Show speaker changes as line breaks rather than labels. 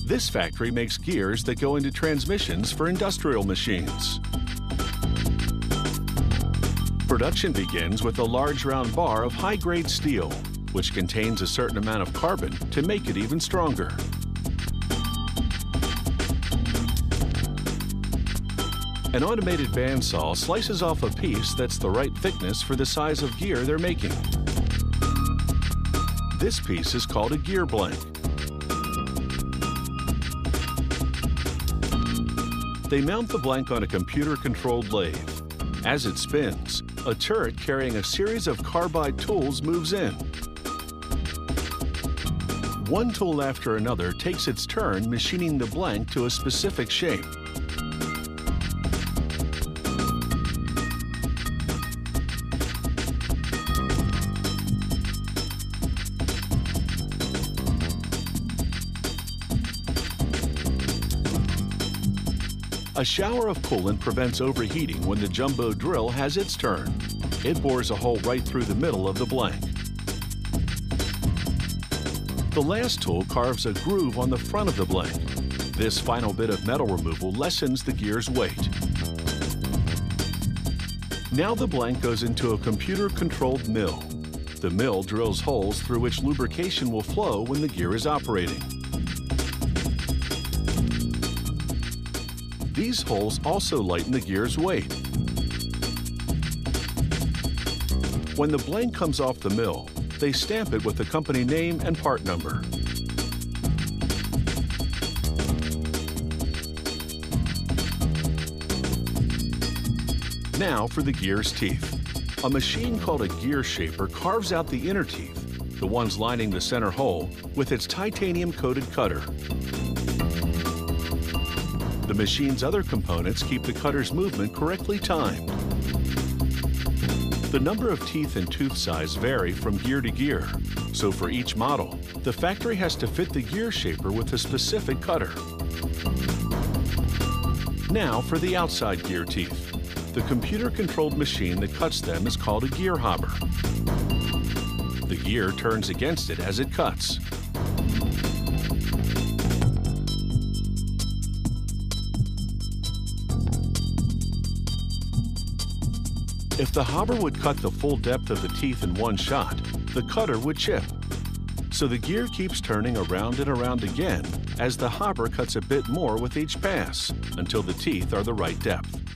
This factory makes gears that go into transmissions for industrial machines. Production begins with a large round bar of high-grade steel, which contains a certain amount of carbon to make it even stronger. An automated bandsaw slices off a piece that's the right thickness for the size of gear they're making. This piece is called a gear blank. They mount the blank on a computer-controlled lathe. As it spins, a turret carrying a series of carbide tools moves in. One tool after another takes its turn machining the blank to a specific shape. A shower of coolant prevents overheating when the jumbo drill has its turn. It bores a hole right through the middle of the blank. The last tool carves a groove on the front of the blank. This final bit of metal removal lessens the gear's weight. Now the blank goes into a computer-controlled mill. The mill drills holes through which lubrication will flow when the gear is operating. These holes also lighten the gear's weight. When the blank comes off the mill, they stamp it with the company name and part number. Now for the gear's teeth. A machine called a gear shaper carves out the inner teeth, the ones lining the center hole, with its titanium-coated cutter. The machine's other components keep the cutter's movement correctly timed. The number of teeth and tooth size vary from gear to gear, so for each model, the factory has to fit the gear shaper with a specific cutter. Now for the outside gear teeth. The computer-controlled machine that cuts them is called a gear hopper. The gear turns against it as it cuts. If the hopper would cut the full depth of the teeth in one shot, the cutter would chip. So the gear keeps turning around and around again as the hopper cuts a bit more with each pass until the teeth are the right depth.